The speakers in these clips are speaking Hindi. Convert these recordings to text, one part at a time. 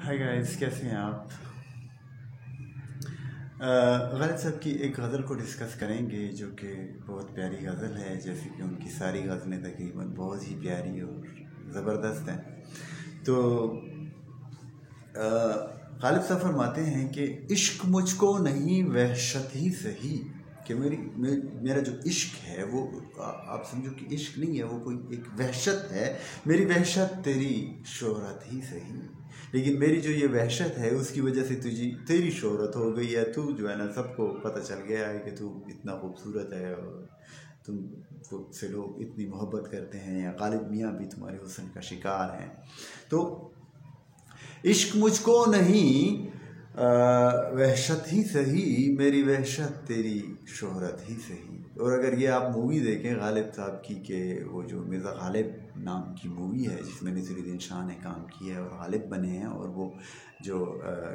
हाय गाइस, कैसे हैं आप? गालिब साहब की एक गज़ल को डिस्कस करेंगे जो कि बहुत प्यारी गज़ल है। जैसे कि उनकी सारी गज़लें तकरीबन बहुत ही प्यारी और ज़बरदस्त हैं। तो गालिब साहब फरमाते हैं कि इश्क मुझको नहीं वहशत ही सही, कि मेरा जो इश्क है वो आप समझो कि इश्क नहीं है, वो कोई एक वहशत है। मेरी वहशत तेरी शोहरत ही सही, लेकिन मेरी जो ये वहशत है उसकी वजह से तेरी शोहरत हो गई है। तू जो है ना, सबको पता चल गया है कि तू इतना खूबसूरत है और तुमसे लोग इतनी मोहब्बत करते हैं, या गालिब मियाँ भी तुम्हारे हुस्न का शिकार हैं। तो इश्क मुझको नहीं वहशत ही सही, मेरी वहशत तेरी शोहरत ही सही। और अगर ये आप मूवी देखें गालिब साहब की, कि वो जो मिर्ज़ा गालिब नाम की मूवी है जिसमें नसीरुद्दीन शाह ने काम किया है और गालिब बने हैं, और वो जो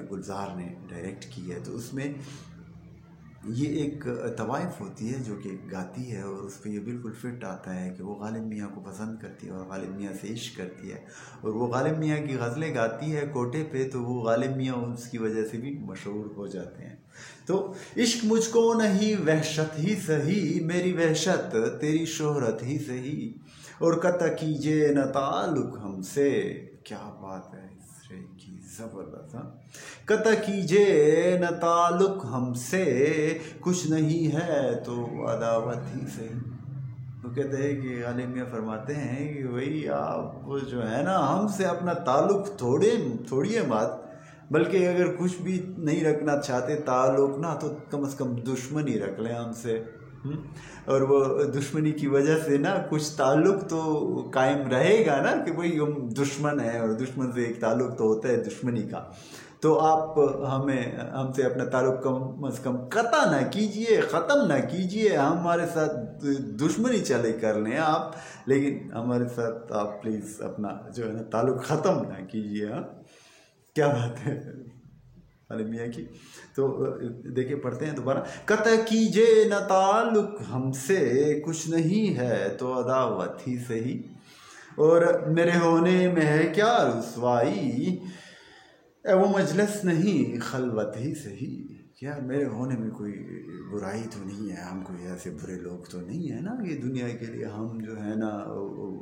गुलजार ने डायरेक्ट की है, तो उसमें ये एक तवाइफ होती है जो कि गाती है, और उस पर ये बिल्कुल फिट आता है कि वो गालिब मियाँ को पसंद करती है और गालिब मियाँ से इश्क करती है, और वो गालिब मियाँ की गज़लें गाती है कोटे पे, तो वो गालिब मियाँ उसकी वजह से भी मशहूर हो जाते हैं। तो इश्क मुझको नहीं वहशत ही सही, मेरी वहशत तेरी शोहरत ही सही, और कता कीजिए न ताल्लुक हमसे। क्या बात है की ज़बरदस्त। कता कीजिए न ताल्लुक हमसे, कुछ नहीं है तो अदावत ही सही। तो कहते हैं कि गालिब मियाँ फरमाते हैं कि भाई आप वो जो है ना, हमसे अपना ताल्लुक थोड़ी है बात, बल्कि अगर कुछ भी नहीं रखना चाहते ताल्लुक ना, तो कम से कम दुश्मनी रख लें हमसे। और वो दुश्मनी की वजह से ना कुछ ताल्लुक तो कायम रहेगा ना, कि भाई हम दुश्मन हैं, और दुश्मन से एक ताल्लुक तो होता है दुश्मनी का। तो आप हमसे अपना ताल्लुक कम से कम कता ना कीजिए, ख़त्म ना कीजिए। हमारे साथ दुश्मनी चले कर लें आप, लेकिन हमारे साथ आप प्लीज़ अपना जो है ना ताल्लुक ख़त्म ना कीजिए। हाँ, क्या बात है गालिब मियाँ की। तो देखिए, पढ़ते हैं दोबारा। कता कीजिए न ताल्लुक हमसे, कुछ नहीं है तो अदावत ही सही, और मेरे होने में है क्या रुसवाई, वो मजलिस नहीं खलवत ही सही। क्या मेरे होने में कोई बुराई तो नहीं है, हम कोई ऐसे बुरे लोग तो नहीं है ना ये दुनिया के लिए हम जो है ना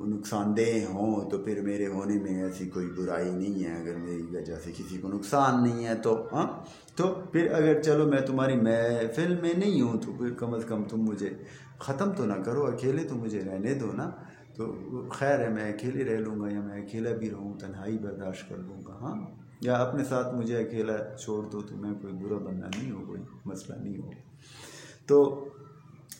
नुकसानदेह हों, तो फिर मेरे होने में ऐसी कोई बुराई नहीं है। अगर मेरी वजह से किसी को नुकसान नहीं है तो हाँ, तो फिर अगर चलो मैं तुम्हारी महफिल में नहीं हूँ, तो फिर कम से कम तुम मुझे ख़त्म तो ना करो, अकेले तो मुझे रहने दो ना। तो खैर है, मैं अकेले रह लूँगा, या मैं अकेला भी रहूँ, तन्हाई बर्दाश्त कर लूँगा। हाँ, या अपने साथ मुझे अकेला छोड़ दो, तो मैं कोई बुरा बंदा नहीं हो, कोई मसला नहीं हो। तो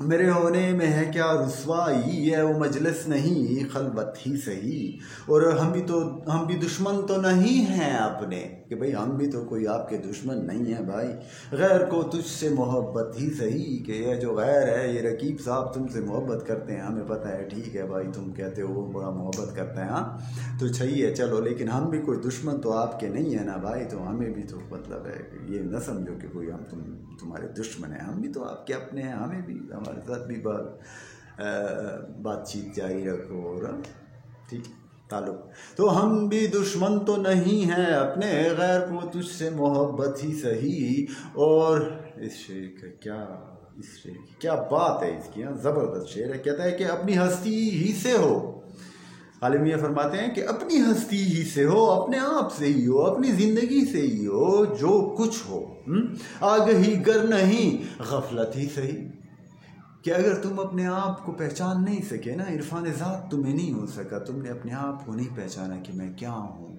मेरे होने में है क्या रुसवाई, है वो मजलिस नहीं खलवत ही सही। और हम भी दुश्मन तो नहीं हैं अपने, कि भाई हम भी तो कोई आपके दुश्मन नहीं हैं भाई। गैर को तुझसे मोहब्बत ही सही, कि यह जो गैर है, ये रकीब साहब तुमसे मोहब्बत करते हैं, हमें पता है, ठीक है भाई, तुम कहते हो वो बड़ा मोहब्बत करता है, हाँ तो सही है चलो, लेकिन हम भी कोई दुश्मन तो आपके नहीं है ना भाई। तो हमें भी तो मतलब है, ये न समझो कि कोई हम तुम्हारे दुश्मन हैं, हम भी तो आपके अपने हैं, हमें भी हमारे साथ भी बातचीत जारी रखो, और ठीक ताल्लुक। तो हम भी दुश्मन तो नहीं हैं अपने, गैर को तुझसे मोहब्बत ही सही। और इस शेर का क्या बात है इसकी, ज़बरदस्त शेर है। कहता है कि अपनी हस्ती ही से हो, गालिब मियाँ फरमाते हैं कि अपनी हस्ती ही से हो, अपने आप से ही हो, अपनी ज़िंदगी से ही हो, जो कुछ हो आगही गर नहीं गफलत ही सही। कि अगर तुम अपने आप को पहचान नहीं सके ना, इरफान ज़ात तुम्हें नहीं हो सका, तुमने अपने आप को नहीं पहचाना कि मैं क्या हूँ,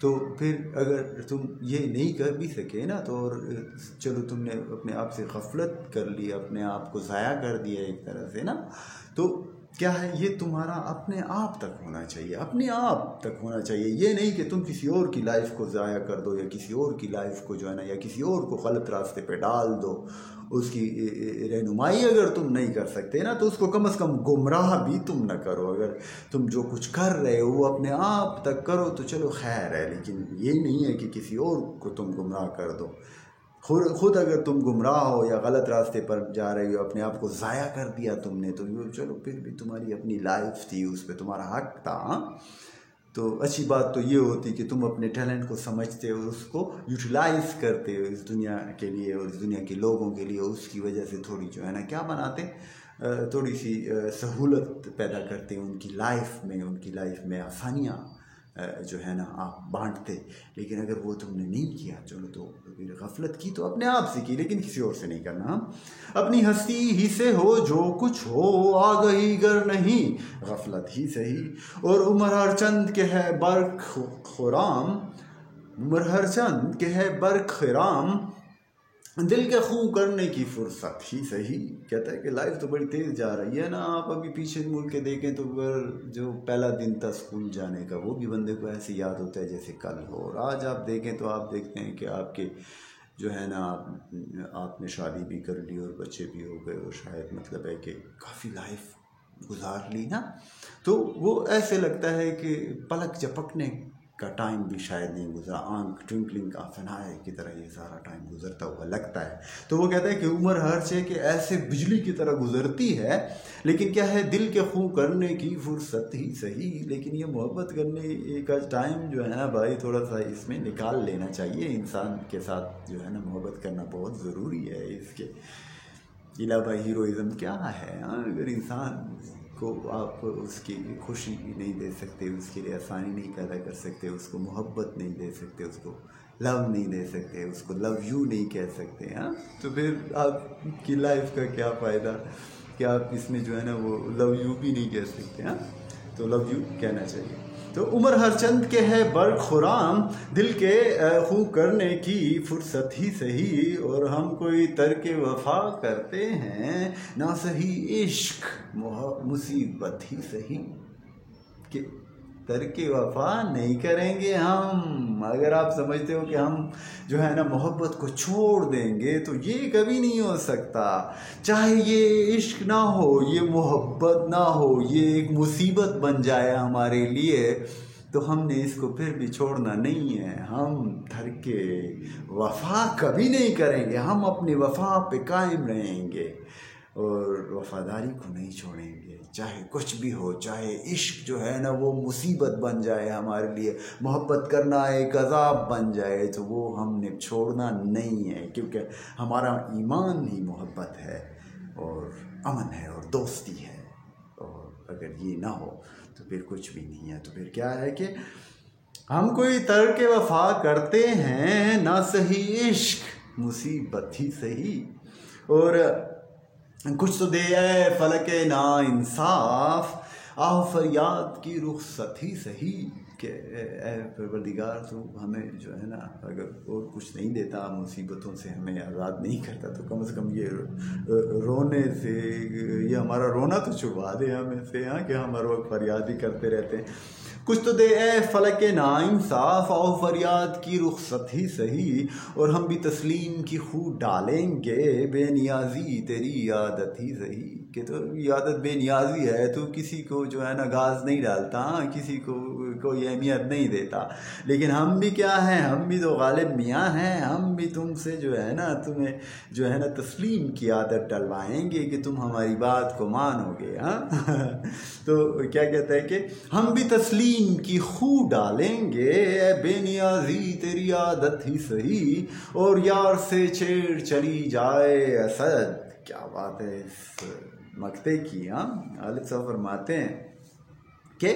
तो फिर अगर तुम ये नहीं कर भी सके ना, तो और चलो तुमने अपने आप से गफलत कर ली, अपने आप को ज़ाया कर दिया एक तरह से ना, तो क्या है, ये तुम्हारा अपने आप तक होना चाहिए, अपने आप तक होना चाहिए। ये नहीं कि तुम किसी और की लाइफ को ज़ाया कर दो, या किसी और की लाइफ को जो है ना, या किसी और को गलत रास्ते पे डाल दो। उसकी रहनुमाई अगर तुम नहीं कर सकते ना, तो उसको कम से कम गुमराह भी तुम न करो। अगर तुम जो कुछ कर रहे हो वो अपने आप तक करो तो चलो खैर है, लेकिन ये नहीं है कि किसी और को तुम गुमराह कर दो। खुद अगर तुम गुमराह हो या गलत रास्ते पर जा रहे हो, अपने आप को ज़ाया कर दिया तुमने, तो चलो फिर भी तुम्हारी अपनी लाइफ थी, उस पर तुम्हारा हक था। तो अच्छी बात तो ये होती कि तुम अपने टैलेंट को समझते हो, उसको यूटिलाइज करते हो इस दुनिया के लिए और इस दुनिया के लोगों के लिए। उसकी वजह से थोड़ी जो है ना क्या बनाते, थोड़ी सी सहूलत पैदा करते हैं उनकी लाइफ में आसानियाँ जो है ना आप बांटते। लेकिन अगर वो तुमने नहीं किया, चलो तो फिर गफलत की तो अपने आप से की, लेकिन किसी और से नहीं करना। अपनी हस्ती ही से हो जो कुछ हो, आ गई गर नहीं गफलत ही सही। और उमर हरचंद के है बर्क खुराम, उमर हरचंद के है बर्क खुराम, दिल के खूं करने की फुर्सत ही सही। कहता है कि लाइफ तो बड़ी तेज़ जा रही है ना, आप अभी पीछे मुड़ के देखें तो जो पहला दिन था स्कूल जाने का, वो भी बंदे को ऐसे याद होता है जैसे कल हो। और आज आप देखें तो आप देखते हैं कि आपके जो है ना आपने शादी भी कर ली और बच्चे भी हो गए, और शायद मतलब है कि काफ़ी लाइफ गुजार ली ना, तो वो ऐसे लगता है कि पलक झपकने का टाइम भी शायद नहीं गुजरा, आंख ट्विंकलिंग ऑफ एन आई की तरह ये सारा टाइम गुजरता हुआ लगता है। तो वो कहता है कि उम्र हर से कि ऐसे बिजली की तरह गुजरती है, लेकिन क्या है दिल के खूं करने की फुर्सत ही सही। लेकिन ये मोहब्बत करने का टाइम जो है ना भाई थोड़ा सा इसमें निकाल लेना चाहिए। इंसान के साथ जो है ना मोहब्बत करना बहुत ज़रूरी है। इसके अलावा हीरोइज़म क्या है? अगर इंसान को आप उसकी खुशी नहीं दे सकते, उसके लिए आसानी नहीं पैदा कर सकते, उसको मोहब्बत नहीं दे सकते, उसको लव नहीं दे सकते, उसको लव यू नहीं कह सकते, हाँ, तो फिर आपकी लाइफ का क्या फ़ायदा कि आप इसमें जो है ना वो लव यू भी नहीं कह सकते। हाँ, तो लव यू कहना चाहिए। तो उमर हरचंद के है बर्क खुराम, दिल के खूं करने की फुर्सत ही सही। और हम कोई तर्क वफा करते हैं, ना सही इश्क मुसीबत ही सही। कि तर्क वफा नहीं करेंगे हम। अगर आप समझते हो कि हम जो है ना मोहब्बत को छोड़ देंगे, तो ये कभी नहीं हो सकता। चाहे ये इश्क ना हो, ये मोहब्बत ना हो, ये एक मुसीबत बन जाए हमारे लिए, तो हमने इसको फिर भी छोड़ना नहीं है। हम तर्के वफा कभी नहीं करेंगे, हम अपनी वफा पे कायम रहेंगे और वफादारी को नहीं छोड़ेंगे। चाहे कुछ भी हो, चाहे इश्क जो है ना वो मुसीबत बन जाए हमारे लिए, मोहब्बत करना एक अजाब बन जाए, तो वो हमने छोड़ना नहीं है। क्योंकि हमारा ईमान ही मोहब्बत है और अमन है और दोस्ती है। और अगर ये ना हो तो फिर कुछ भी नहीं है। तो फिर क्या है कि हम कोई तर्क वफा करते हैं, ना सही इश्क मुसीबत ही सही। और कुछ तो दे फलक ना इंसाफ, आह फरियाद की रुखसत ही सही। कि परवरदिगार तो हमें जो है ना अगर और कुछ नहीं देता, मुसीबतों से हमें आज़ाद नहीं करता, तो कम से कम ये रोने से, ये हमारा रोना तो छुपा दे हमें से। हाँ, कि हम हर वक्त फरियाद ही करते रहते हैं। कुछ तो दे फलक ना इंसाफ, आओ फरियाद की रुखसत ही सही। और हम भी तस्लीम की खूब डालेंगे, बेनियाजी तेरी आदत ही सही। कि तो ये आदत बेनियाजी है, तो किसी को जो है ना गाज नहीं डालता, किसी को कोई अहमियत नहीं देता। लेकिन हम भी क्या हैं, हम भी तो गालिब मियाँ हैं। हम भी तुमसे जो है ना तुम्हें जो है ना तस्लीम की आदत डलवाएंगे कि तुम हमारी बात को मानोगे। हाँ तो क्या कहता है कि हम भी तस्लीम की खू डालेंगे, बेनियाजी तेरी आदत ही सही। और यार से छेड़ चली जाए असद, क्या बात है इस मक्ते की। हाँ, गालिब साहब फरमाते हैं कि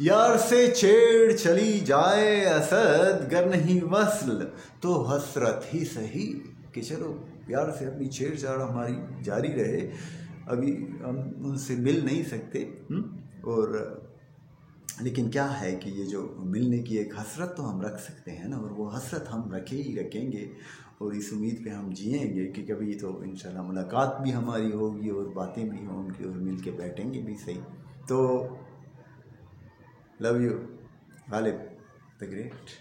यार से छेड़ चली जाए असद, गर नहीं वस्ल तो हसरत ही सही। कि चलो यार से अपनी छेड़छाड़ हमारी जारी रहे, अभी हम उनसे मिल नहीं सकते, और लेकिन क्या है कि ये जो मिलने की एक हसरत तो हम रख सकते हैं ना, और वो हसरत हम रखे ही रखेंगे। और इस उम्मीद पे हम जिएंगे कि कभी तो इंशाल्लाह मुलाकात भी हमारी होगी और बातें भी होंगी और मिल के बैठेंगे भी सही। तो love you Ghalib the great.